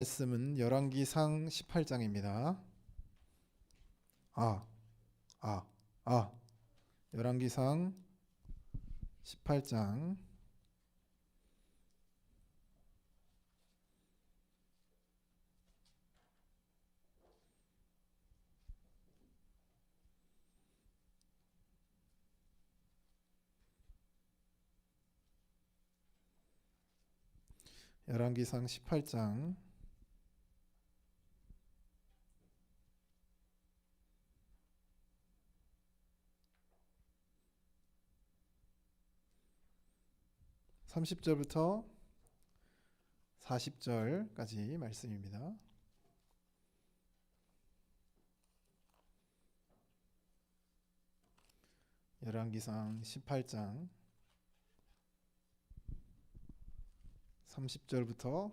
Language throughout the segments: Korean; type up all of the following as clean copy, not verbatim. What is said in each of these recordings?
말씀은 열왕기상 18장입니다. 열왕기상 18장 열왕기상 18장 30절부터 40절까지 말씀입니다. 열왕기상 18장 30절부터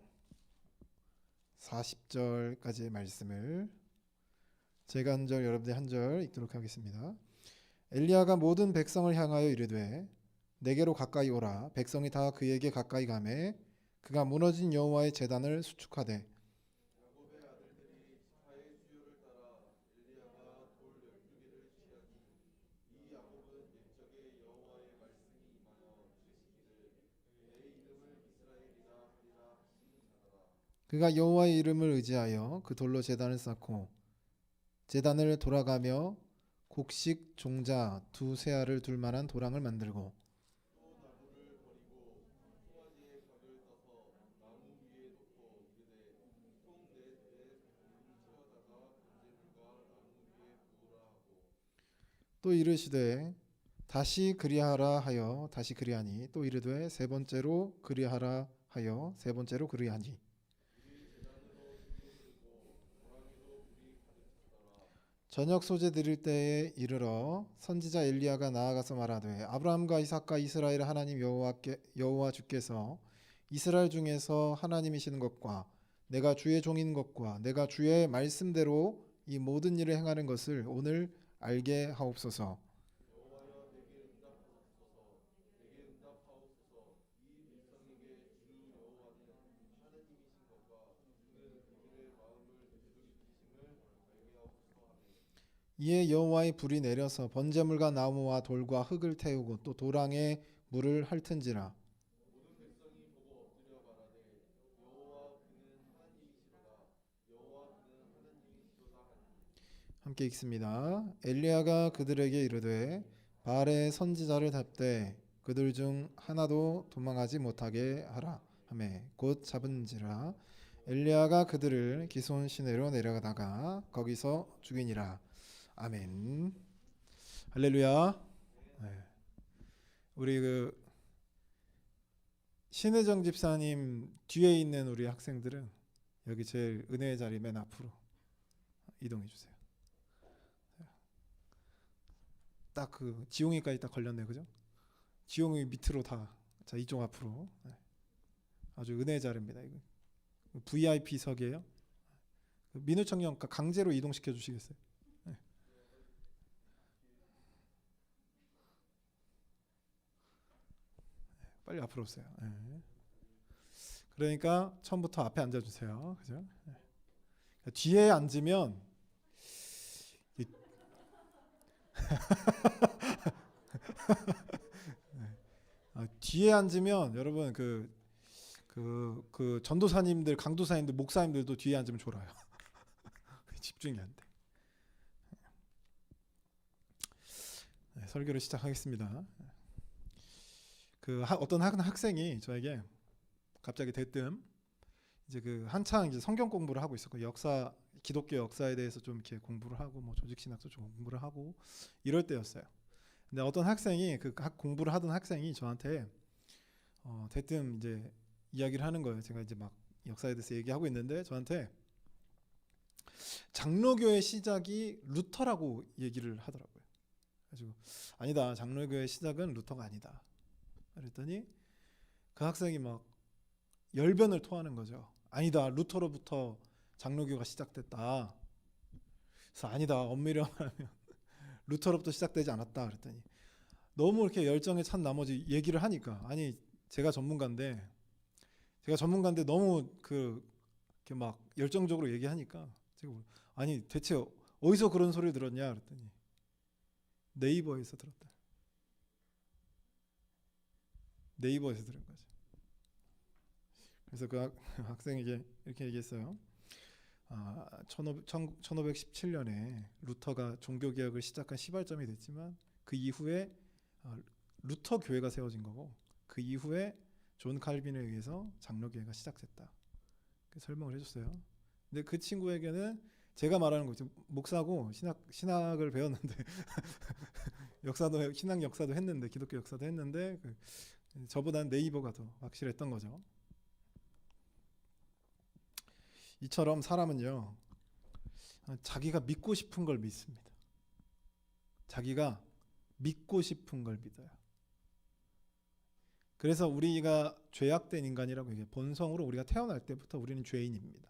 40절까지의 말씀을 제가 한 절 여러분들이 한 절 읽도록 하겠습니다. 엘리야가 모든 백성을 향하여 이르되 내게로 가까이 오라. 백성이 다 그에게 가까이 가매 그가 무너진 여호와의 제단을 수축하되 그가 여호와의 이름을 의지하여 그 돌로 제단을 쌓고 제단을 돌아가며 곡식 종자 두세 알을 둘 만한 도랑을 만들고 또 이르시되 다시 그리하라 하여 다시 그리하니 또 이르되 세 번째로 그리하라 하여 세 번째로 그리하니 저녁 소재 드릴 때에 이르러 선지자 엘리야가 나아가서 말하되 아브라함과 이삭과 이스라엘의 하나님 여호와 주께서 이스라엘 중에서 하나님이시는 것과 내가 주의 종인 것과 내가 주의 말씀대로 이 모든 일을 행하는 것을 오늘 알게 하옵소서. 이에 여호와의 불이 내려서 번제물과 나무와 돌과 흙을 태우고 또 도랑에 물을 핥은지라. 함께 읽습니다. 엘리야가 그들에게 이르되 바알의 선지자를 잡되 그들 중 하나도 도망하지 못하게 하라 하매 곧 잡은지라. 엘리야가 그들을 기손 시내로 내려가다가 거기서 죽이니라. 아멘. 할렐루야. 네. 우리 신혜정 집사님 뒤에 있는 우리 학생들은 여기 제일 은혜의 자리 맨 앞으로 이동해 주세요. 딱 그 지용이까지 딱 걸렸네, 그죠? 지용이 밑으로 다. 자, 이쪽 앞으로. 네. 아주 은혜의 자리입니다. 이거 VIP석이에요. 민우 청년 강제로 이동시켜 주시겠어요? 네. 빨리 앞으로 오세요. 네. 그러니까 처음부터 앞에 앉아주세요. 그죠? 네. 뒤에 앉으면 뒤에 앉으면 여러분 그 전도사님들, 강도사님들, 목사님들도 뒤에 앉으면 졸아요. 집중이 안 돼. 네, 설교를 시작하겠습니다. 어떤 학생이 저에게 갑자기 대뜸 이제 한창 이제 성경 공부를 하고 있었고 기독교 역사에 대해서 좀 이렇게 공부를 하고 뭐 조직신학도 좀 공부를 하고 이럴 때였어요. 근데 어떤 학생이 공부를 하던 학생이 저한테 대뜸 이제 이야기를 하는 거예요. 제가 이제 막 역사에 대해서 얘기하고 있는데 저한테 장로교의 시작이 루터라고 얘기를 하더라고요. 그래서 아니다, 장로교의 시작은 루터가 아니다. 그랬더니 그 학생이 막 열변을 토하는 거죠. 아니다, 루터로부터 장로교가 시작됐다. 그래서 아니다, 엄밀히 말하면 루터로부터 시작되지 않았다. 그랬더니 너무 이렇게 열정에 찬 나머지 얘기를 하니까 아니 제가 전문가인데 너무 이렇게 막 열정적으로 얘기하니까 제가 아니 대체 어디서 그런 소리를 들었냐 그랬더니 네이버에서 들었다. 네이버에서 들은 거죠. 그래서 그 학생에게 이렇게 얘기했어요. 1517년에 루터가 종교개혁을 시작한 시발점이 됐지만 그 이후에 루터 교회가 세워진 거고 그 이후에 존 칼빈에 의해서 장로교회가 시작됐다. 설명을 해줬어요. 근데 그 친구에게는 제가 말하는 거죠. 목사고 신학을 배웠는데 역사도 신학 역사도 했는데 기독교 역사도 했는데 저보다는 네이버가 더 확실했던 거죠. 이처럼 사람은요 자기가 믿고 싶은 걸 믿습니다. 자기가 믿고 싶은 걸 믿어요. 그래서 우리가 죄악된 인간이라고 얘기해요. 본성으로 우리가 태어날 때부터 우리는 죄인입니다.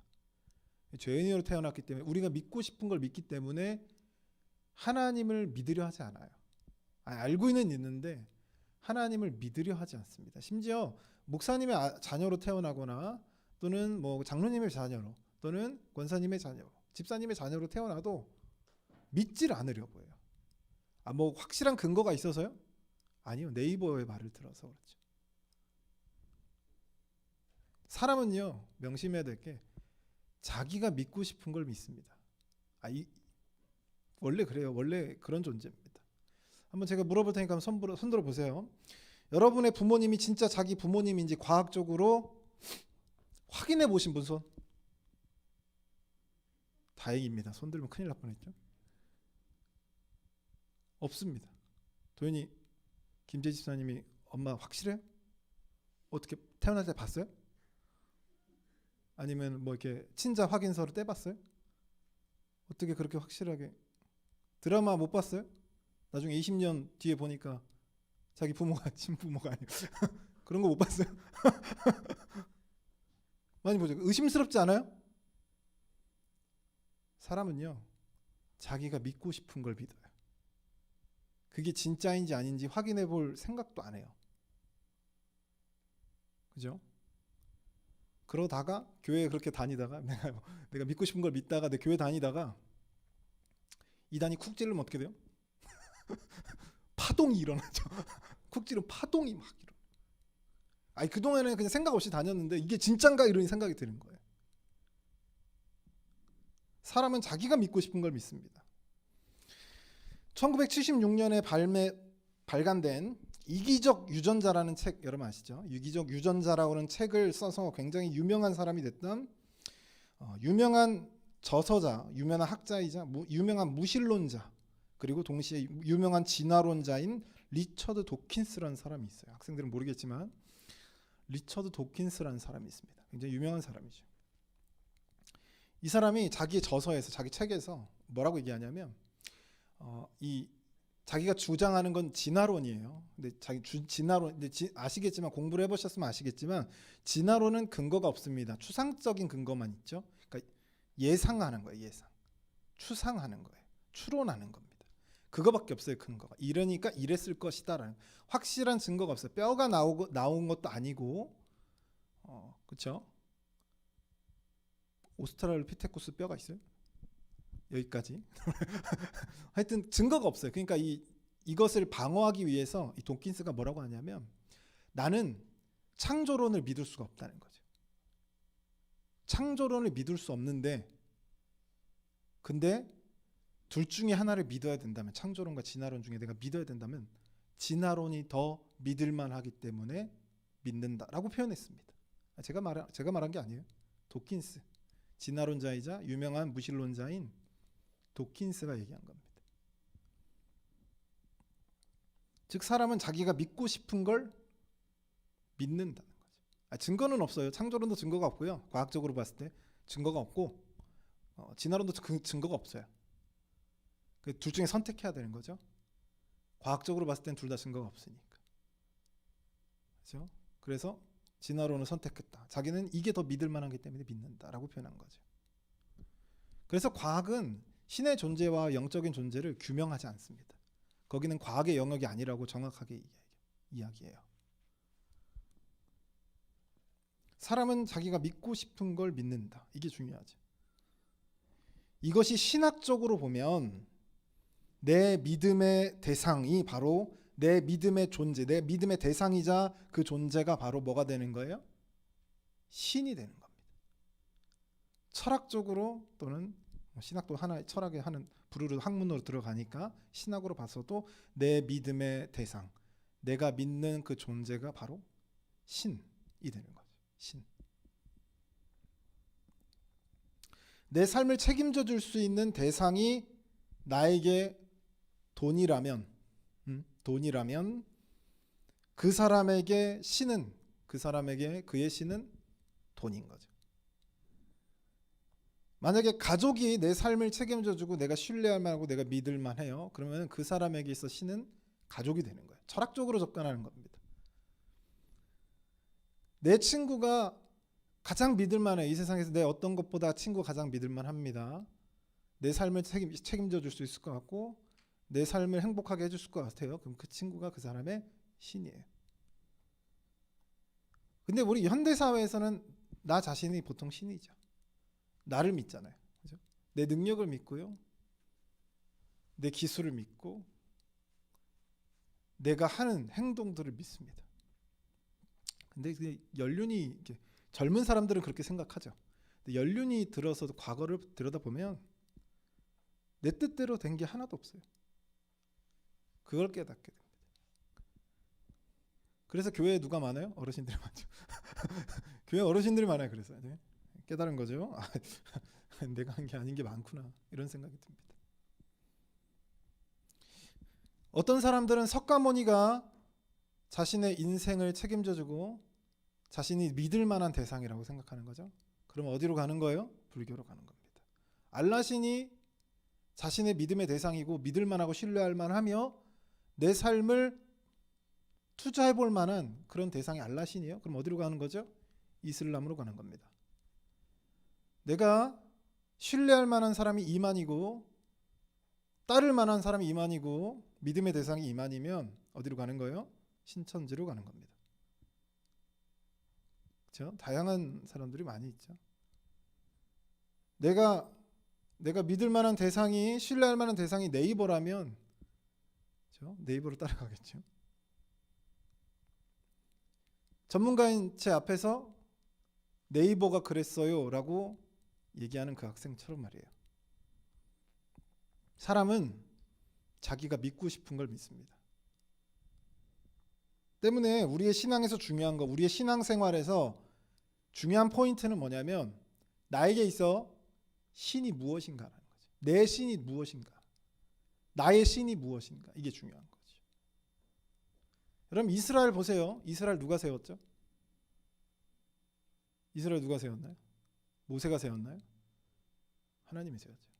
죄인으로 태어났기 때문에 우리가 믿고 싶은 걸 믿기 때문에 하나님을 믿으려 하지 않아요. 알고는 있는데 하나님을 믿으려 하지 않습니다. 심지어 목사님의 자녀로 태어나거나 또는 뭐 장로님의 자녀로 또는 권사님의 자녀로 집사님의 자녀로 태어나도 믿지를 않으려고 해요. 뭐 확실한 근거가 있어서요? 아니요. 네이버의 말을 들어서 그렇죠. 사람은요 명심해야 될 게 자기가 믿고 싶은 걸 믿습니다. 원래 그래요. 원래 그런 존재입니다. 한번 제가 물어볼 테니까 한번 손들어 보세요. 여러분의 부모님이 진짜 자기 부모님인지 과학적으로 확인해 보신 분 손? 다행입니다. 손 들면 큰일 날 뻔했죠. 없습니다. 도현이 김재 집사님이 엄마 확실해요? 어떻게 태어날 때 봤어요? 아니면 뭐 이렇게 친자 확인서를 떼봤어요? 어떻게 그렇게 확실하게 드라마 못 봤어요? 나중에 20년 뒤에 보니까 자기 부모가 친부모가 아니고 그런 거 못 봤어요? 많이 보죠. 의심스럽지 않아요? 사람은요 자기가 믿고 싶은 걸 믿어요. 그게 진짜인지 아닌지 확인해 볼 생각도 안 해요. 그죠? 그러다가 교회에 그렇게 다니다가 내가 믿고 싶은 걸 믿다가 내 교회 다니다가 이단이 쿡 찌르면 어떻게 돼요? 파동이 일어나죠. 쿡 찌르면 파동이 막 일어나. 그동안에는 그냥 생각 없이 다녔는데 이게 진짠가 이런 생각이 드는 거예요. 사람은 자기가 믿고 싶은 걸 믿습니다. 1976년에 발간된 이기적 유전자라는 책 여러분 아시죠? 이기적 유전자라고 하는 책을 써서 굉장히 유명한 사람이 됐던 유명한 저서자, 유명한 학자이자 유명한 무신론자 그리고 동시에 유명한 진화론자인 리처드 도킨스라는 사람이 있어요. 학생들은 모르겠지만 리처드 도킨스라는 사람이 있습니다. 굉장히 유명한 사람이죠. 이 사람이 자기 저서에서 자기 책에서 뭐라고 얘기하냐면 자기가 주장하는 건 진화론이에요. 근데 진화론 아시겠지만 공부를 해보셨으면 아시겠지만 진화론은 근거가 없습니다. 추상적인 근거만 있죠. 그러니까 예상하는 거예요. 예상. 추상하는 거예요. 추론하는 겁니다. 그거밖에 없어요. 근거가. 이러니까 이랬을 것이다라는 확실한 증거가 없어요. 뼈가 나온 것도 아니고, 그렇죠? 오스트랄로피테쿠스 뼈가 있어요? 여기까지. 하여튼 증거가 없어요. 그러니까 이것을 방어하기 위해서 이 도킨스가 뭐라고 하냐면 나는 창조론을 믿을 수가 없다는 거죠. 창조론을 믿을 수 없는데 근데 둘 중에 하나를 믿어야 된다면 창조론과 진화론 중에 내가 믿어야 된다면 진화론이 더 믿을만하기 때문에 믿는다라고 표현했습니다. 제가 말한 게 아니에요. 도킨스. 진화론자이자 유명한 무신론자인 도킨스가 얘기한 겁니다. 즉 사람은 자기가 믿고 싶은 걸 믿는다는 거죠. 증거는 없어요. 창조론도 증거가 없고요. 과학적으로 봤을 때 증거가 없고 진화론도 증거가 없어요. 둘 중에 선택해야 되는 거죠. 과학적으로 봤을 땐 둘 다 증거가 없으니까. 그렇죠? 그래서 진화론을 선택했다. 자기는 이게 더 믿을 만하기 때문에 믿는다라고 표현한 거죠. 그래서 과학은 신의 존재와 영적인 존재를 규명하지 않습니다. 거기는 과학의 영역이 아니라고 정확하게 이야기해요. 사람은 자기가 믿고 싶은 걸 믿는다. 이게 중요하죠. 이것이 신학적으로 보면 내 믿음의 대상이 바로 내 믿음의 존재, 내 믿음의 대상이자 그 존재가 바로 뭐가 되는 거예요? 신이 되는 겁니다. 철학적으로 또는 신학도 하나의 철학의 하는 부르르 학문으로 들어가니까 신학으로 봐서도 내 믿음의 대상, 내가 믿는 그 존재가 바로 신이 되는 거죠. 신. 내 삶을 책임져 줄 수 있는 대상이 나에게 돈이라면 그 사람에게 신은 그의 신은 돈인 거죠. 만약에 가족이 내 삶을 책임져 주고 내가 신뢰할 만하고 내가 믿을 만해요. 그러면 그 사람에게 있어 신은 가족이 되는 거예요. 철학적으로 접근하는 겁니다. 내 친구가 가장 믿을 만해. 이 세상에서 내 어떤 것보다 친구가 가장 믿을 만합니다. 내 삶을 책임져 줄 수 있을 것 같고 내 삶을 행복하게 해줄 것 같아요. 그럼 그 친구가 그 사람의 신이에요. 근데 우리 현대사회에서는 나 자신이 보통 신이죠. 나를 믿잖아요. 그죠? 내 능력을 믿고요. 내 기술을 믿고 내가 하는 행동들을 믿습니다. 근데 연륜이 젊은 사람들은 그렇게 생각하죠. 근데 연륜이 들어서 과거를 들여다보면 내 뜻대로 된 게 하나도 없어요. 그걸 깨닫게 됩니다. 그래서 교회에 누가 많아요? 어르신들이 많죠. 교회 어르신들이 많아요. 그래서 깨달은 거죠. 내가 한 게 아닌 게 많구나 이런 생각이 듭니다. 어떤 사람들은 석가모니가 자신의 인생을 책임져주고 자신이 믿을 만한 대상이라고 생각하는 거죠. 그럼 어디로 가는 거예요? 불교로 가는 겁니다. 알라신이 자신의 믿음의 대상이고 믿을 만하고 신뢰할 만하며 내 삶을 투자해 볼 만한 그런 대상이 알라신이에요. 그럼 어디로 가는 거죠? 이슬람으로 가는 겁니다. 내가 신뢰할 만한 사람이 이만이고 따를 만한 사람이 이만이고 믿음의 대상이 이만이면 어디로 가는 거예요? 신천지로 가는 겁니다. 그렇죠? 다양한 사람들이 많이 있죠. 내가 믿을 만한 대상이 신뢰할 만한 대상이 네이버라면 그렇죠? 네이버로 따라가겠죠. 전문가인 제 앞에서 네이버가 그랬어요 라고 얘기하는 그 학생처럼 말이에요. 사람은 자기가 믿고 싶은 걸 믿습니다. 때문에 우리의 신앙에서 중요한 거, 우리의 신앙생활에서 중요한 포인트는 뭐냐면 나에게 있어 신이 무엇인가라는 거죠. 내 신이 무엇인가, 나의 신이 무엇인가, 이게 중요한 거죠. 여러분 이스라엘 보세요. 이스라엘 누가 세웠죠? 이스라엘 누가 세웠나요? 모세가 세웠나요? 하나님이 세웠죠.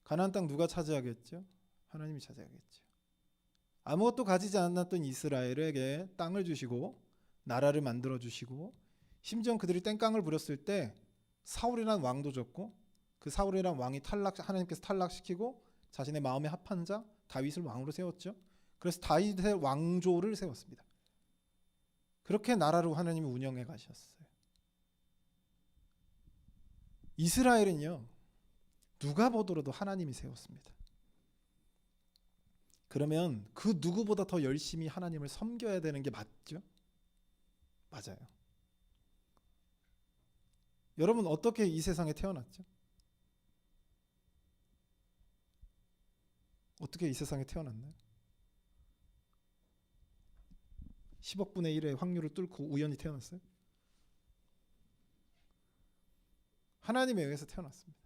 가나안 땅 누가 차지하겠죠? 하나님이 차지하겠죠. 아무것도 가지지 않았던 이스라엘에게 땅을 주시고 나라를 만들어 주시고 심지어 그들이 땡깡을 부렸을 때 사울이라는 왕도 줬고 그 사울이라는 왕이 하나님께서 탈락시키고 자신의 마음에 합한 자 다윗을 왕으로 세웠죠. 그래서 다윗의 왕조를 세웠습니다. 그렇게 나라로 하나님이 운영해 가셨어요. 이스라엘은요, 누가 보더라도 하나님이 세웠습니다. 그러면 그 누구보다 더 열심히 하나님을 섬겨야 되는 게 맞죠? 맞아요. 여러분 어떻게 이 세상에 태어났죠? 어떻게 이 세상에 태어났나요? 10억 분의 1의 확률을 뚫고 우연히 태어났어요? 하나님에 의해서 태어났습니다.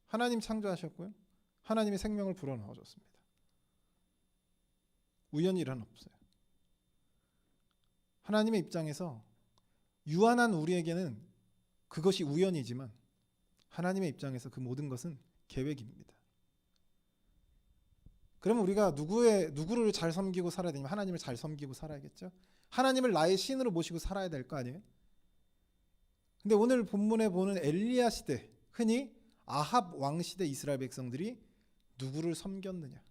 하나님 창조하셨고요. 하나님의 생명을 불어넣어 줬습니다. 우연히 일은 없어요. 하나님의 입장에서 유한한 우리에게는 그것이 우연이지만 하나님의 입장에서 그 모든 것은 계획입니다. 그러면 우리가 누구를 잘 섬기고 살아야 되냐면 하나님을 잘 섬기고 살아야겠죠. 하나님을 나의 신으로 모시고 살아야 될 거 아니에요. 근데 오늘 본문에 보는 엘리야 시대, 흔히 아합 왕 시대 이스라엘 백성들이 누구를 섬겼느냐?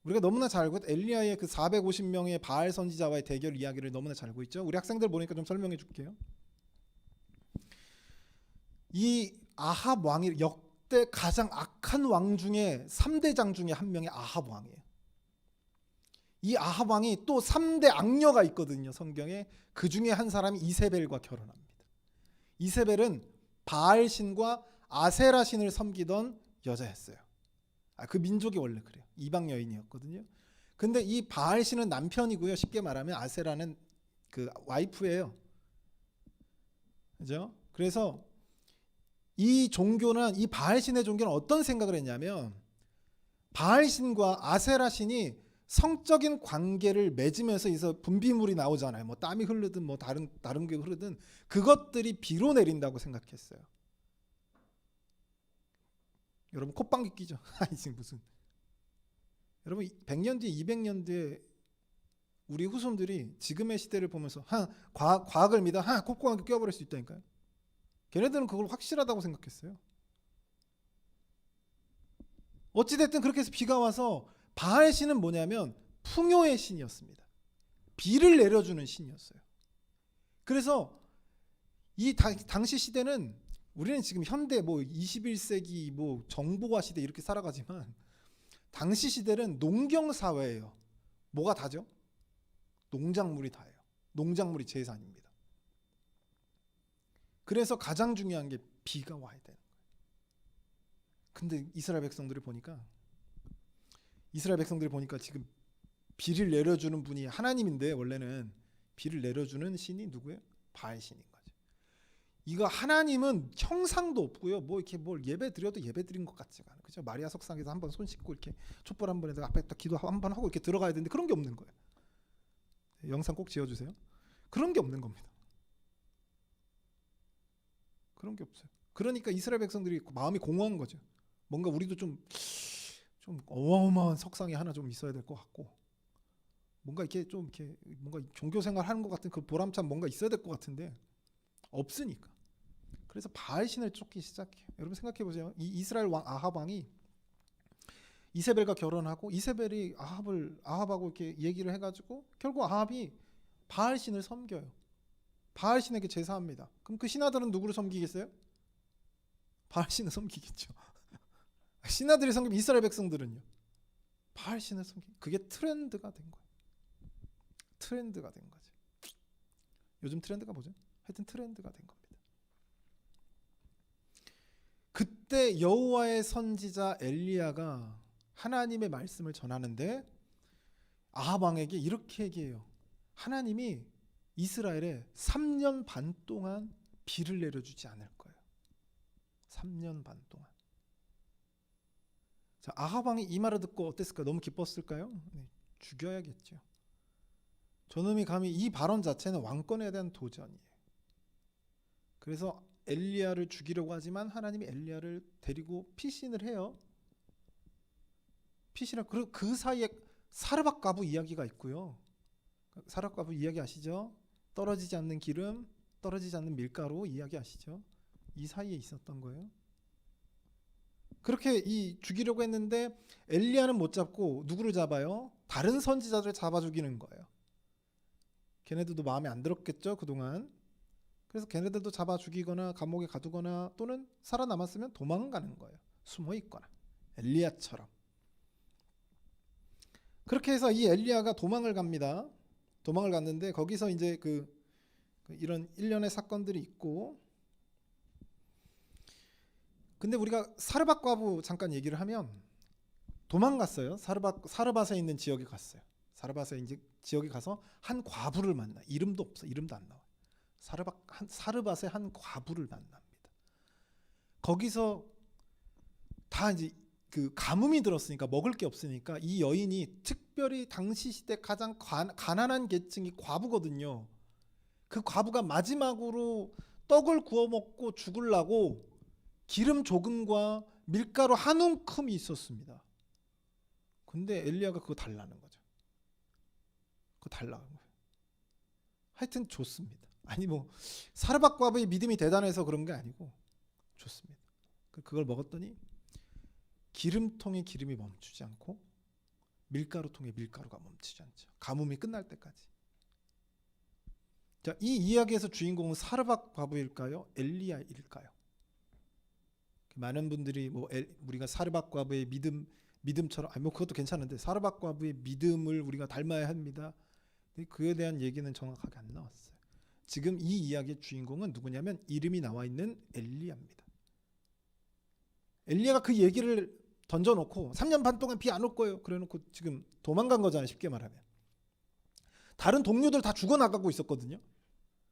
우리가 너무나 잘 알고 엘리야의 그 450명의 바알 선지자와의 대결 이야기를 너무나 잘 알고 있죠. 우리 학생들 보니까 좀 설명해 줄게요. 이 아합 왕이 역대 가장 악한 왕 중에 3대장 중에 한 명이 아합 왕이에요. 이 아합 왕이 또 3대 악녀가 있거든요. 성경에. 그 중에 한 사람이 이세벨과 결혼합니다. 이세벨은 바알 신과 아세라 신을 섬기던 여자였어요. 그 민족이 원래 그래요. 이방 여인이었거든요. 근데 이 바알 신은 남편이고요. 쉽게 말하면 아세라는 그 와이프예요. 그죠? 그래서 이 종교는, 이 바알 신의 종교는 어떤 생각을 했냐면, 바알 신과 아세라 신이 성적인 관계를 맺으면서 있어 분비물이 나오잖아요. 뭐 땀이 흐르든 뭐 다른 게 흐르든 그것들이 비로 내린다고 생각했어요. 여러분 콧방귀 끼죠? 아니 지금 무슨, 여러분 100년 뒤에 200년 뒤에 우리 후손들이 지금의 시대를 보면서 과학을 믿어 콧방귀 껴버릴 수 있다니까요. 걔네들은 그걸 확실하다고 생각했어요. 어찌됐든 그렇게 해서 비가 와서, 바알 신은 뭐냐면 풍요의 신이었습니다. 비를 내려주는 신이었어요. 그래서 이 당시 시대는, 우리는 지금 현대 뭐 21세기 뭐 정보화 시대 이렇게 살아가지만, 당시 시대는 농경 사회예요. 뭐가 다죠? 농작물이 다예요. 농작물이 재산입니다. 그래서 가장 중요한 게 비가 와야 되는 거예요. 근데 이스라엘 백성들이 보니까 지금 비를 내려주는 분이 하나님인데, 원래는 비를 내려주는 신이 누구예요? 바알 신인 거죠. 이거 하나님은 형상도 없고요. 뭐 이렇게 뭘 예배 드려도 예배 드린 것 같지가 않아요. 그죠? 마리아 석상에서 한번 손 씻고 이렇게 촛불 한번 해서 앞에 딱 기도 한번 하고 이렇게 들어가야 되는데 그런 게 없는 거예요. 영상 꼭 지어주세요. 그런 게 없는 겁니다. 그런 게 없어요. 그러니까 이스라엘 백성들이 마음이 공허한 거죠. 뭔가 우리도 좀 어마어마한 석상이 하나 좀 있어야 될 것 같고, 뭔가 이렇게 좀 이렇게 뭔가 종교 생활 하는 것 같은 그 보람찬 뭔가 있어야 될 것 같은데 없으니까. 그래서 바알 신을 쫓기 시작해요. 여러분 생각해 보세요. 이 이스라엘 왕 아합 왕이 이세벨과 결혼하고, 이세벨이 아합하고 이렇게 얘기를 해가지고 결국 아합이 바알 신을 섬겨요. 바알 신에게 제사합니다. 그럼 그 신하들은 누구를 섬기겠어요? 바알 신을 섬기겠죠. 신하들이 섬기면 이스라엘 백성들은요, 바알 신을 섬기. 그게 트렌드가 된 거예요. 트렌드가 된 거죠. 요즘 트렌드가 뭐죠? 하여튼 트렌드가 된 겁니다. 그때 여호와의 선지자 엘리야가 하나님의 말씀을 전하는데, 아합 왕에게 이렇게 얘기해요. 하나님이 이스라엘에 3년 반 동안 비를 내려주지 않을 거예요. 3년 반 동안. 자, 아합 왕이 이 말을 듣고 어땠을까요? 너무 기뻤을까요? 네, 죽여야겠죠. 저놈이 감히, 이 발언 자체는 왕권에 대한 도전이에요. 그래서 엘리야를 죽이려고 하지만 하나님이 엘리야를 데리고 피신을 해요. 그리고 그 사이에 사르밧 과부 이야기가 있고요. 사르밧 과부 이야기 아시죠? 떨어지지 않는 기름, 떨어지지 않는 밀가루 이야기 아시죠? 이 사이에 있었던 거예요. 그렇게 죽이려고 했는데 엘리야는 못 잡고 누구를 잡아요? 다른 선지자들을 잡아 죽이는 거예요. 걔네들도 마음에 안 들었겠죠, 그동안. 그래서 걔네들도 잡아 죽이거나 감옥에 가두거나, 또는 살아남았으면 도망가는 거예요. 숨어 있거나, 엘리야처럼. 그렇게 해서 이 엘리야가 도망을 갑니다. 도망을 갔는데 거기서 이제 이런 일련의 사건들이 있고, 근데 우리가 사르밧 과부 잠깐 얘기를 하면, 도망갔어요. 사르밧에 있는 지역에 갔어요. 사르밧에 이제 지역에 가서 한 과부를 만나. 이름도 없어. 이름도 안 나와. 사르밧의 한 과부를 만납니다. 거기서 다 이제 그 가뭄이 들었으니까, 먹을 게 없으니까 이 여인이, 특별히 당시 시대 가장 가난한 계층이 과부거든요. 그 과부가 마지막으로 떡을 구워 먹고 죽으려고 기름 조금과 밀가루 한 움큼이 있었습니다. 근데 엘리야가 그거 달라는 거죠. 그거 달라는 거예요. 하여튼 좋습니다. 아니 뭐 사르밧 과부의 믿음이 대단해서 그런 게 아니고 좋습니다. 그걸 먹었더니 기름통에 기름이 멈추지 않고 밀가루 통에 밀가루가 멈추지 않죠. 가뭄이 끝날 때까지. 자, 이 이야기에서 주인공은 사르밧 과부일까요? 엘리야일까요? 많은 분들이 우리가 사르밧 과부의 믿음처럼 그것도 괜찮은데 사르밧 과부의 믿음을 우리가 닮아야 합니다. 그에 대한 얘기는 정확하게 안 나왔어요. 지금 이 이야기의 주인공은 누구냐면 이름이 나와 있는 엘리야입니다. 엘리야가 그 얘기를 던져놓고 3년 반 동안 비 안 올 거예요. 그래놓고 지금 도망간 거잖아요. 쉽게 말하면. 다른 동료들 다 죽어나가고 있었거든요.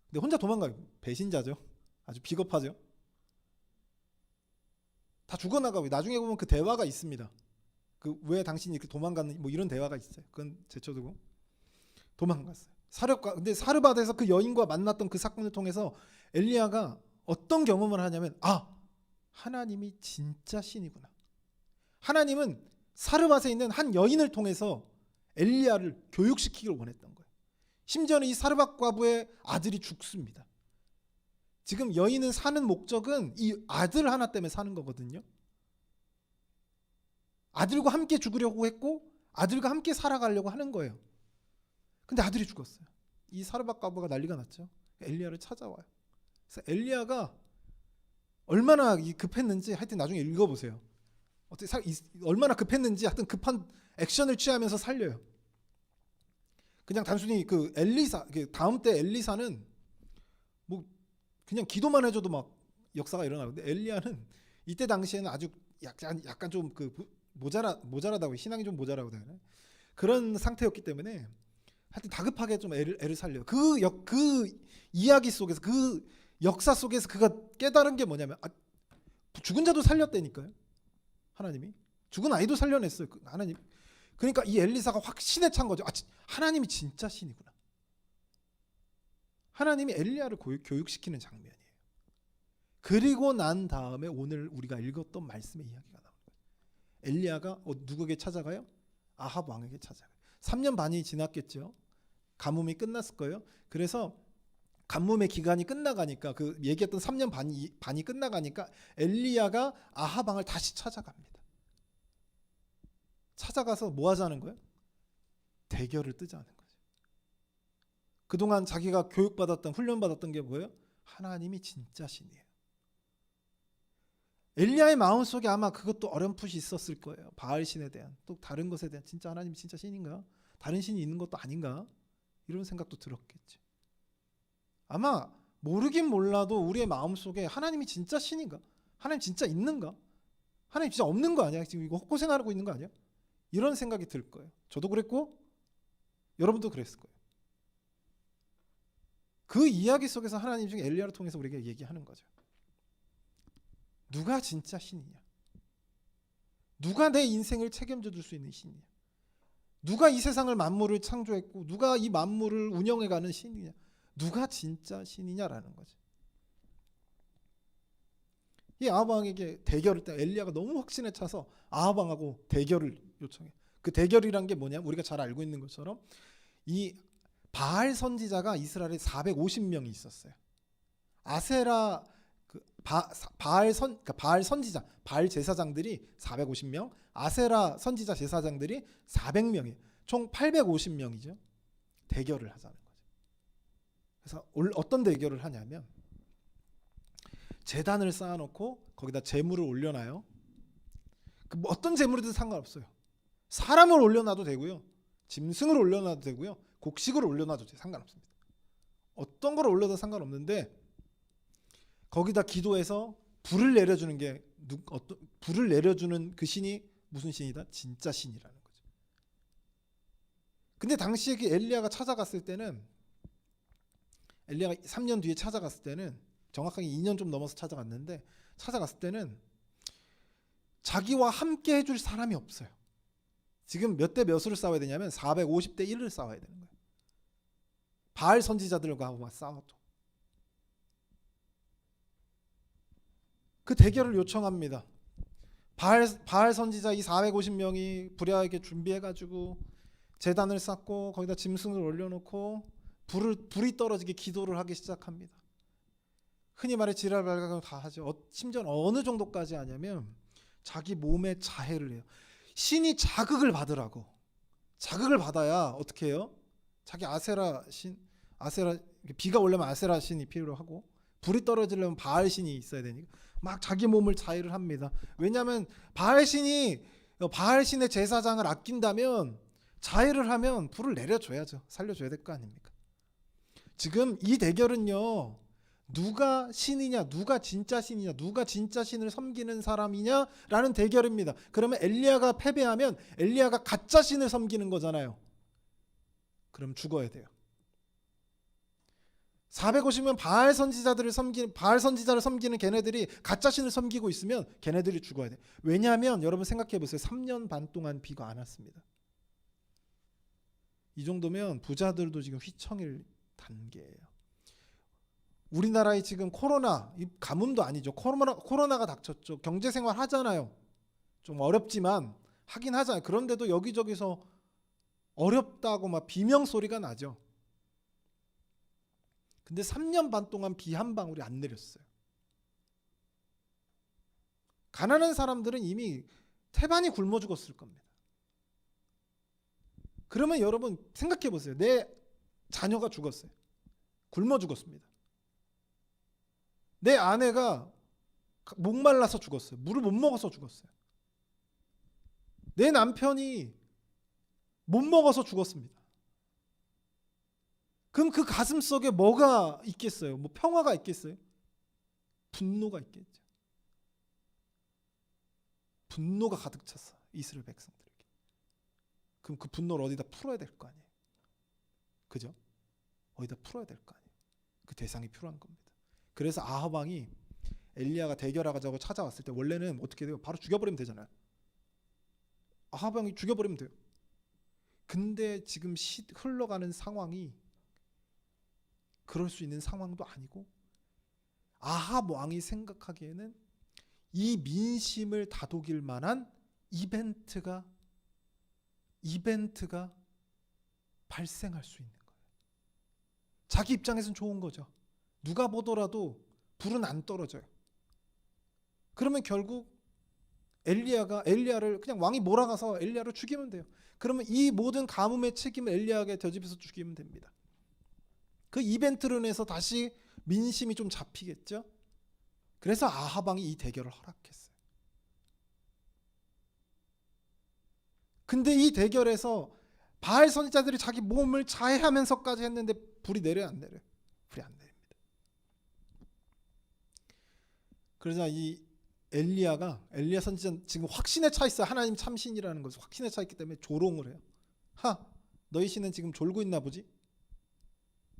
근데 혼자 도망가요. 배신자죠. 아주 비겁하죠. 다 죽어나가고 나중에 보면 그 대화가 있습니다. 그 왜 당신이 이렇게 도망갔는지 뭐 이런 대화가 있어요. 그건 제쳐두고 도망갔어요. 근데 사르밧에서 그 여인과 만났던 그 사건을 통해서 엘리야가 어떤 경험을 하냐면 하나님이 진짜 신이구나. 하나님은 사르밧에 있는 한 여인을 통해서 엘리야를 교육시키기를 원했던 거예요. 심지어는 이 사르밧 과부의 아들이 죽습니다. 지금 여인은 사는 목적은 이 아들 하나 때문에 사는 거거든요. 아들과 함께 죽으려고 했고 아들과 함께 살아가려고 하는 거예요. 근데 아들이 죽었어요. 이 사르밧 과부가 난리가 났죠. 엘리야를 찾아와요. 그래서 엘리야가 얼마나 급했는지 하여튼 나중에 읽어보세요. 얼마나 급했는지 하여튼 급한 액션을 취하면서 살려요. 그냥 단순히 그 다음 때 엘리사는 뭐 그냥 기도만 해줘도 막 역사가 일어나는데 엘리야는 이때 당시에는 아주 약간 좀 그 모자라다고 신앙이 좀 모자라고 되나 그런 상태였기 때문에 하여튼 다급하게 좀 애를 살려요. 그 이야기 속에서 그 역사 속에서 그가 깨달은 게 뭐냐면 죽은 자도 살렸다니까요. 하나님이 죽은 아이도 살려냈어요. 하나님. 그러니까 이 엘리사가 확신에 찬 거죠. 하나님이 진짜 신이구나. 하나님이 엘리야를 교육시키는 장면이에요. 그리고 난 다음에 오늘 우리가 읽었던 말씀의 이야기가 나옵니다. 엘리야가 누구에게 찾아가요? 아합 왕에게 찾아가요. 3년 반이 지났겠죠. 가뭄이 끝났을 거예요. 그래서 가뭄의 기간이 끝나가니까 그 얘기했던 3년 반이 끝나가니까 엘리야가 아합 왕을 다시 찾아갑니다. 찾아가서 뭐 하자는 거예요? 대결을 뜨자는 거죠. 그동안 자기가 교육받았던 훈련받았던 게 뭐예요? 하나님이 진짜 신이에요. 엘리야의 마음속에 아마 그것도 어렴풋이 있었을 거예요. 바알 신에 대한 또 다른 것에 대한 진짜 하나님이 진짜 신인가? 다른 신이 있는 것도 아닌가? 이런 생각도 들었겠죠. 아마 모르긴 몰라도 우리의 마음속에 하나님이 진짜 신인가? 하나님 진짜 있는가? 하나님 진짜 없는 거 아니야? 지금 이거 헛고생하고 있는 거 아니야? 이런 생각이 들 거예요. 저도 그랬고 여러분도 그랬을 거예요. 그 이야기 속에서 하나님 중에 엘리야를 통해서 우리에게 얘기하는 거죠. 누가 진짜 신이냐? 누가 내 인생을 책임져 줄 수 있는 신이냐? 누가 이 세상을 만물을 창조했고 누가 이 만물을 운영해가는 신이냐? 누가 진짜 신이냐라는 거죠. 이 아합 왕에게 대결을 때 엘리야가 너무 확신에 차서 아합 왕하고 대결을 요청해. 그 대결이란 게 뭐냐? 우리가 잘 알고 있는 것처럼 이 바알 선지자가 이스라엘에 450명이 있었어요. 아세라 바알 선지자, 바알 제사장들이 450명, 아세라 선지자 제사장들이 400명이에요. 총 850명이죠. 대결을 하자는 거죠. 그래서 어떤 대결을 하냐면 제단을 쌓아놓고 거기다 제물을 올려놔요. 뭐 어떤 제물이든 상관없어요. 사람을 올려놔도 되고요, 짐승을 올려놔도 되고요, 곡식을 올려놔도 돼요. 상관없습니다. 어떤 걸 올려도 상관없는데 거기다 기도해서 불을 내려주는 불을 내려주는 그 신이 무슨 신이다? 진짜 신이라는 거죠. 근데 당시에 그 엘리야가 찾아갔을 때는 엘리야가 3년 뒤에 찾아갔을 때는 정확하게 2년 좀 넘어서 찾아갔는데 찾아갔을 때는 자기와 함께 해줄 사람이 없어요. 지금 몇 대 몇으로 싸워야 되냐면 450대 1을 싸워야 되는 거예요. 바알 선지자들과 싸워도. 그 대결을 요청합니다. 바알 선지자 이 450명이 부랴하게 준비해가지고 제단을 쌓고 거기다 짐승을 올려놓고 불이 떨어지게 기도를 하기 시작합니다. 흔히 말해 지랄발각을 다 하죠. 심지어 어느 정도까지 하냐면 자기 몸에 자해를 해요. 신이 자극을 받으라고 자극을 받아야 어떻게 해요? 자기 아세라 비가 오려면 아세라 신이 필요하고 불이 떨어지려면 바알 신이 있어야 되니까 막 자기 몸을 자해를 합니다. 왜냐하면 바알 신의 제사장을 아낀다면 자해를 하면 불을 내려줘야죠. 살려줘야 될 거 아닙니까? 지금 이 대결은요, 누가 신이냐, 누가 진짜 신이냐, 누가 진짜 신을 섬기는 사람이냐라는 대결입니다. 그러면 엘리야가 패배하면 엘리야가 가짜 신을 섬기는 거잖아요. 그럼 죽어야 돼요. 450명 바알 선지자를 섬기는 걔네들이 가짜 신을 섬기고 있으면 걔네들이 죽어야 돼. 왜냐하면 여러분 생각해 보세요. 3년 반 동안 비가 안 왔습니다. 이 정도면 부자들도 지금 휘청일 단계예요. 우리나라에 지금 코로나, 가뭄도 아니죠. 코로나가 닥쳤죠. 경제생활 하잖아요. 좀 어렵지만 하긴 하잖아요. 그런데도 여기저기서 어렵다고 막 비명소리가 나죠. 근데 3년 반 동안 비 한 방울이 안 내렸어요. 가난한 사람들은 이미 태반이 굶어 죽었을 겁니다. 그러면 여러분 생각해 보세요. 내 자녀가 죽었어요. 굶어 죽었습니다. 내 아내가 목말라서 죽었어요. 물을 못 먹어서 죽었어요. 내 남편이 못 먹어서 죽었습니다. 그럼 그 가슴 속에 뭐가 있겠어요? 뭐 평화가 있겠어요? 분노가 있겠죠. 분노가 가득 찼어, 이스라엘 백성들에게. 그럼 그 분노를 어디다 풀어야 될 거 아니에요? 그죠? 어디다 풀어야 될 거 아니에요? 그 대상이 필요한 겁니다. 그래서 아합 왕이 엘리야가 대결하자고 찾아왔을 때 원래는 어떻게 돼요? 바로 죽여버리면 되잖아요. 아합 왕이 죽여버리면 돼요. 근데 지금 흘러가는 상황이 그럴 수 있는 상황도 아니고, 아합 왕이 생각하기에는 이 민심을 다독일 만한 이벤트가 발생할 수 있는 거예요. 자기 입장에서는 좋은 거죠. 누가 보더라도 불은 안 떨어져요. 그러면 결국 엘리야를 그냥 왕이 몰아가서 엘리야를 죽이면 돼요. 그러면 이 모든 가뭄의 책임을 엘리야에게 되짚어서 죽이면 됩니다. 그 이벤트로 인해서 다시 민심이 좀 잡히겠죠. 그래서 아합 왕이 이 대결을 허락했어요. 근데 이 대결에서 바알 선지자들이 자기 몸을 자해하면서까지 했는데 불이 내려요, 안 내려요? 불이 안 내립니다. 그래서 이 엘리야 선지자 지금 확신에 차 있어요. 하나님 참신이라는 것을 확신에 차 있기 때문에 조롱을 해요. 너희 신은 지금 졸고 있나 보지?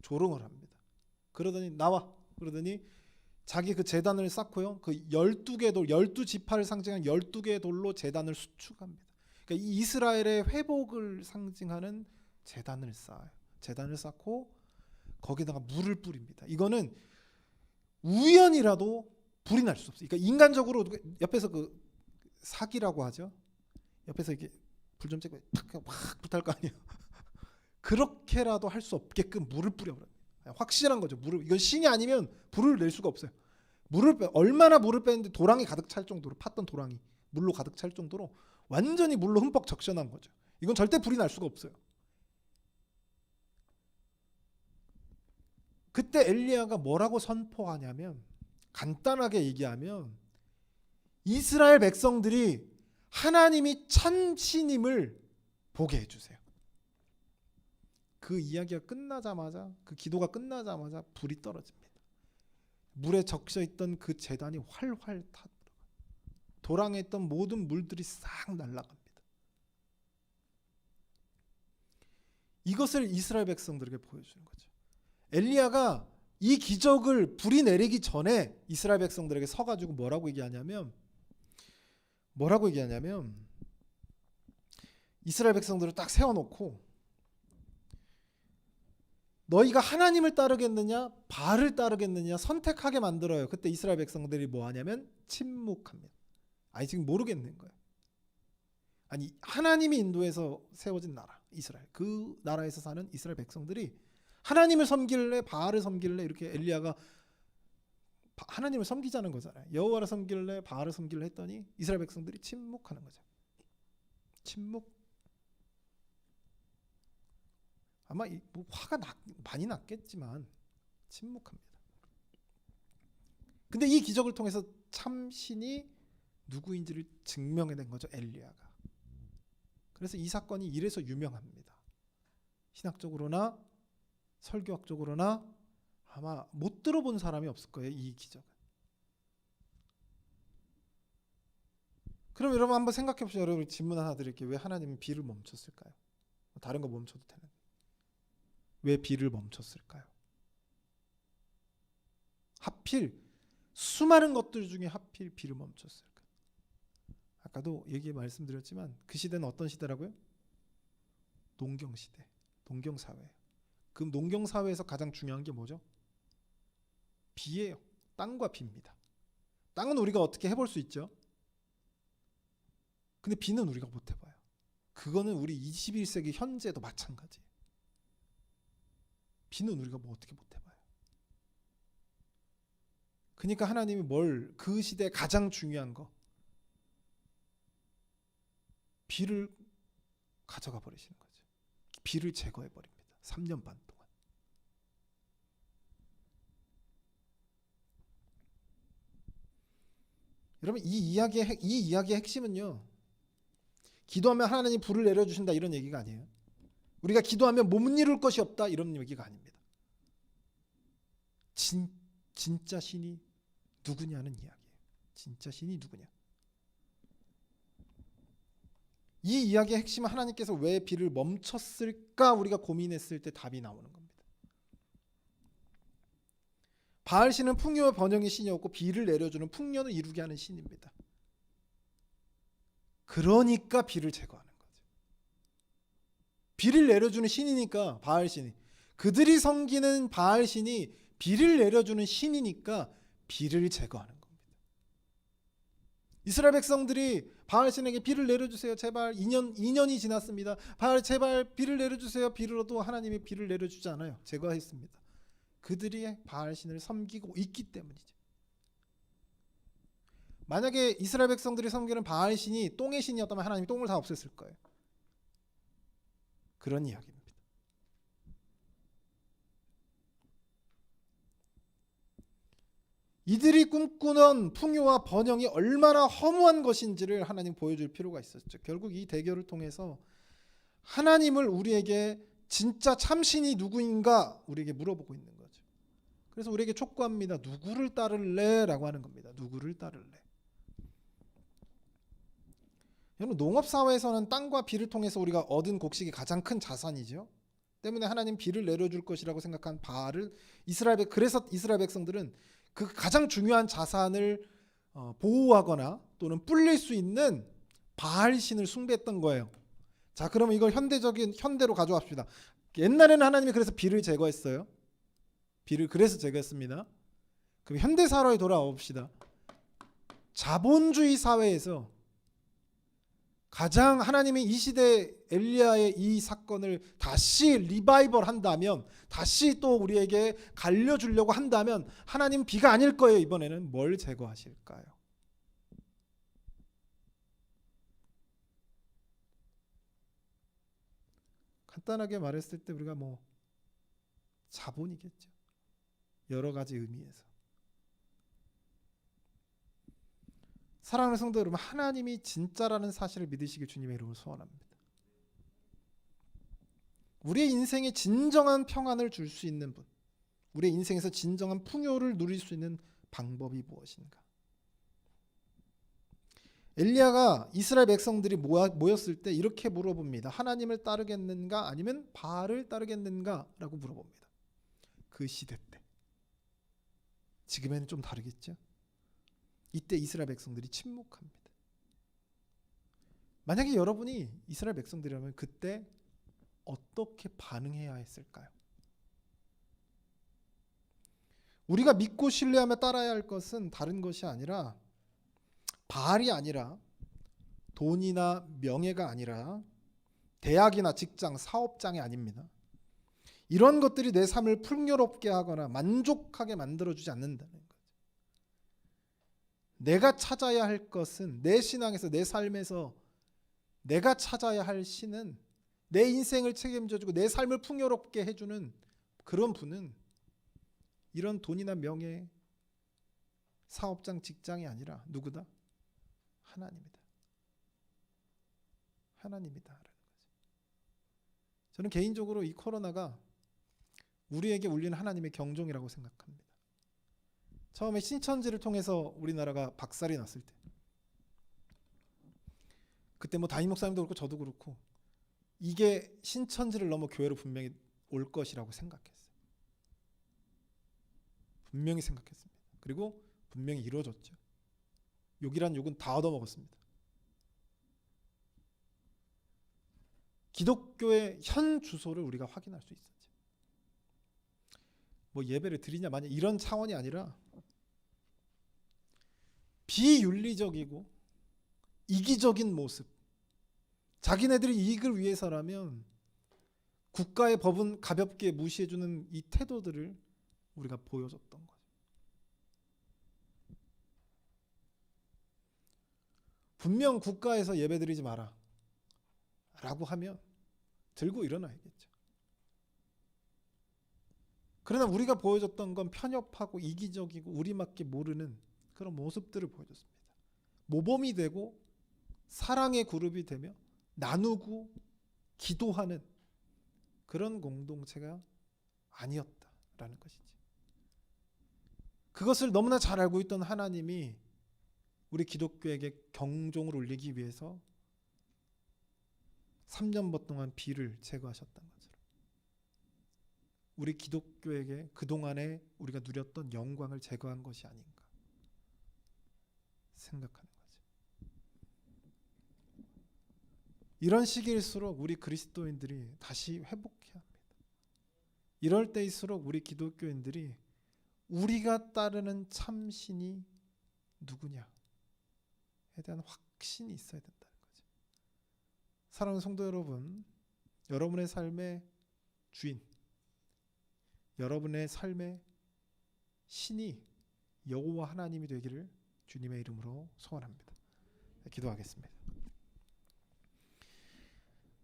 조롱을 합니다. 그러더니 나와. 그러더니 자기 그 제단을 쌓고요. 그 12개 돌, 12지파를 상징한 12개의 돌로 제단을 수축합니다. 그러니까 이 이스라엘의 회복을 상징하는 제단을 쌓아요. 제단을 쌓고 거기다가 물을 뿌립니다. 이거는 우연이라도 불이 날 수 없어요. 그러니까 인간적으로 옆에서 그 사기라고 하죠. 옆에서 이렇게 불 좀 쬐고 탁 불탈 거 아니에요. 그렇게라도 할 수 없게끔 물을 뿌려버려요. 확실한 거죠. 이건 신이 아니면 불을 낼 수가 없어요. 얼마나 물을 빼는데 도랑이 가득 찰 정도로, 팠던 도랑이 물로 가득 찰 정도로 완전히 물로 흠뻑 적셔난 거죠. 이건 절대 불이 날 수가 없어요. 그때 엘리야가 뭐라고 선포하냐면, 간단하게 얘기하면 이스라엘 백성들이 하나님이 참신임을 보게 해주세요. 그 이야기가 끝나자마자, 그 기도가 끝나자마자 불이 떨어집니다. 물에 적셔 있던 그 제단이 활활 타들어가요. 도랑에 있던 모든 물들이 싹 날아갑니다. 이것을 이스라엘 백성들에게 보여주는 거죠. 엘리야가 이 기적을 불이 내리기 전에 이스라엘 백성들에게 서가지고 뭐라고 얘기하냐면 이스라엘 백성들을 딱 세워놓고 너희가 하나님을 따르겠느냐 바알을 따르겠느냐 선택하게 만들어요. 그때 이스라엘 백성들이 뭐 하냐면 침묵합니다. 지금 모르겠는 거예요. 하나님이 인도해서 세워진 나라 이스라엘, 그 나라에서 사는 이스라엘 백성들이 하나님을 섬길래 바알을 섬길래, 이렇게 엘리야가 하나님을 섬기자는 거잖아요. 여호와를 섬길래 바알을 섬길래 했더니 이스라엘 백성들이 침묵하는 거죠. 침묵. 아마 뭐 화가 많이 났겠지만 침묵합니다. 근데 이 기적을 통해서 참 신이 누구인지를 증명해낸 거죠, 엘리야가. 그래서 이 사건이 이래서 유명합니다. 신학적으로나 설교학적으로나 아마 못 들어본 사람이 없을 거예요, 이 기적은. 그럼 여러분 한번 생각해 보시죠. 여러분 질문 하나 드릴게요. 왜 하나님은 비를 멈췄을까요? 다른 거 멈춰도 되는데 왜 비를 멈췄을까요? 하필 수많은 것들 중에 하필 비를 멈췄을까요? 아까도 말씀드렸지만 그 시대는 어떤 시대라고요? 농경시대, 농경사회. 그 농경사회에서 가장 중요한 게 뭐죠? 비예요. 땅과 비입니다. 땅은 우리가 어떻게 해볼 수 있죠? 근데 비는 우리가 못 해봐요. 그거는 우리 21세기 현재도 마찬가지예요. 비는 우리가 뭐 어떻게 못 해봐요. 그러니까 하나님이 그 시대에 가장 중요한 거, 비를 가져가 버리시는 거죠. 비를 제거해 버립니다. 3년 반 동안. 여러분 이 이야기의 핵심은요. 기도하면 하나님이 불을 내려주신다 이런 얘기가 아니에요. 우리가 기도하면 못 이룰 것이 없다 이런 얘기가 아닙니다. 진짜 신이 누구냐는 이야기예요. 진짜 신이 누구냐. 이 이야기의 핵심은 하나님께서 왜 비를 멈췄을까 우리가 고민했을 때 답이 나오는 겁니다. 바알 신은 풍요와 번영의 신이었고 비를 내려주는 풍년을 이루게 하는 신입니다. 그러니까 비를 제거하는 거죠. 비를 내려주는 신이니까 바알 신이, 그들이 섬기는 바알 신이 비를 내려주는 신이니까 비를 제거하는 겁니다. 이스라엘 백성들이 바알 신에게 비를 내려주세요. 제발 2년이 지났습니다. 바알 제발 비를 내려주세요. 비로도 하나님이 비를 내려주지 않아요. 제거했습니다. 그들이 바알 신을 섬기고 있기 때문이죠. 만약에 이스라엘 백성들이 섬기는 바알 신이 똥의 신이었다면 하나님이 똥을 다 없앴을 거예요. 그런 이야기입니다. 이들이 꿈꾸는 풍요와 번영이 얼마나 허무한 것인지를 하나님 보여줄 필요가 있었죠. 결국 이 대결을 통해서 하나님을 우리에게 진짜 참신이 누구인가 우리에게 물어보고 있는 거죠. 그래서 우리에게 촉구합니다. 누구를 따를래? 라고 하는 겁니다. 누구를 따를래? 여러분 농업사회에서는 땅과 비를 통해서 우리가 얻은 곡식이 가장 큰 자산이죠. 때문에 하나님 비를 내려줄 것이라고 생각한 바알을 그래서 이스라엘 백성들은 그 가장 중요한 자산을 보호하거나 또는 불릴 수 있는 바알 신을 숭배했던 거예요. 자, 그러면 이걸 현대로 가져갑시다. 옛날에는 하나님이 그래서 비를 제거했어요. 비를 그래서 제거했습니다. 그럼 현대 사회에 돌아와 봅시다. 자본주의 사회에서 가장 하나님이 이 시대 엘리야의 이 사건을 다시 리바이벌 한다면, 다시 또 우리에게 갈려주려고 한다면 하나님 비가 아닐 거예요. 이번에는 뭘 제거하실까요? 간단하게 말했을 때 우리가 자본이겠죠. 여러 가지 의미에서. 사랑하는 성도 여러분, 하나님이 진짜라는 사실을 믿으시길 주님의 이름으로 소원합니다. 우리의 인생에 진정한 평안을 줄 수 있는 분, 우리의 인생에서 진정한 풍요를 누릴 수 있는 방법이 무엇인가? 엘리야가 이스라엘 백성들이 모였을 때 이렇게 물어봅니다. 하나님을 따르겠는가 아니면 바알을 따르겠는가? 라고 물어봅니다. 그 시대 때. 지금에는 좀 다르겠죠? 이때 이스라엘 백성들이 침묵합니다. 만약에 여러분이 이스라엘 백성들이라면 그때 어떻게 반응해야 했을까요? 우리가 믿고 신뢰하며 따라야 할 것은 다른 것이 아니라, 바알이 아니라, 돈이나 명예가 아니라, 대학이나 직장, 사업장이 아닙니다. 이런 것들이 내 삶을 풍요롭게 하거나 만족하게 만들어주지 않는다는 거죠. 내가 찾아야 할 것은, 내 신앙에서, 내 삶에서 내가 찾아야 할 신은 내 인생을 책임져주고 내 삶을 풍요롭게 해주는 그런 분은 이런 돈이나 명예, 사업장, 직장이 아니라 누구다? 하나님이다. 하나님이다라는 거죠. 저는 개인적으로 이 코로나가 우리에게 울리는 하나님의 경종이라고 생각합니다. 처음에 신천지를 통해서 우리나라가 박살이 났을 때, 그때 뭐 담임 목사님도 그렇고 저도 그렇고 이게 신천지를 넘어 교회로 분명히 올 것이라고 생각했어요. 분명히 생각했습니다. 그리고 분명히 이루어졌죠. 욕이란 욕은 다 얻어먹었습니다. 기독교의 현 주소를 우리가 확인할 수 있었죠. 뭐 예배를 드리냐 마냐 이런 차원이 아니라 비윤리적이고 이기적인 모습, 자기네들이 이익을 위해서라면 국가의 법은 가볍게 무시해주는 이 태도들을 우리가 보여줬던 거죠. 분명 국가에서 예배드리지 마라 라고 하면 들고 일어나야겠죠. 그러나 우리가 보여줬던 건 편협하고 이기적이고 우리밖에 모르는 그런 모습들을 보여줬습니다. 모범이 되고 사랑의 그룹이 되며 나누고 기도하는 그런 공동체가 아니었다라는 것이지. 그것을 너무나 잘 알고 있던 하나님이 우리 기독교에게 경종을 울리기 위해서 3년반 동안 비를 제거하셨던 것처럼 우리 기독교에게 그동안에 우리가 누렸던 영광을 제거한 것이 아닌가 생각하는 거죠. 이런 시기일수록 우리 그리스도인들이 다시 회복해야 합니다. 이럴 때일수록 우리 기독교인들이 우리가 따르는 참신이 누구냐에 대한 확신이 있어야 된다는 거죠. 사랑하는 성도 여러분, 여러분의 삶의 주인, 여러분의 삶의 신이 여호와 하나님이 되기를 주님의 이름으로 소원합니다. 기도하겠습니다.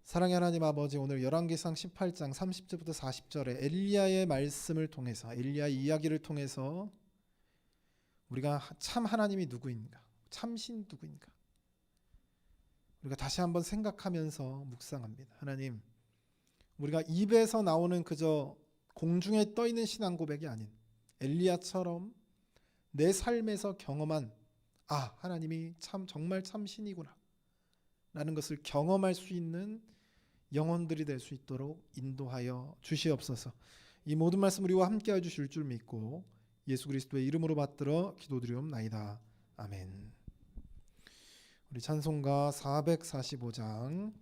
사랑의 하나님 아버지, 오늘 열왕기상 18장 30절부터 40절에 엘리야의 말씀을 통해서, 엘리야의 이야기를 통해서 우리가 참 하나님이 누구인가, 참신 누구인가 우리가 다시 한번 생각하면서 묵상합니다. 하나님, 우리가 입에서 나오는 그저 공중에 떠있는 신앙 고백이 아닌 엘리야처럼 내 삶에서 경험한 하나님이 참 정말 참신이구나 라는 것을 경험할 수 있는 영혼들이 될 수 있도록 인도하여 주시옵소서. 이 모든 말씀 우리와 함께해 주실 줄 믿고 예수 그리스도의 이름으로 받들어 기도드리옵나이다. 아멘. 우리 찬송가 445장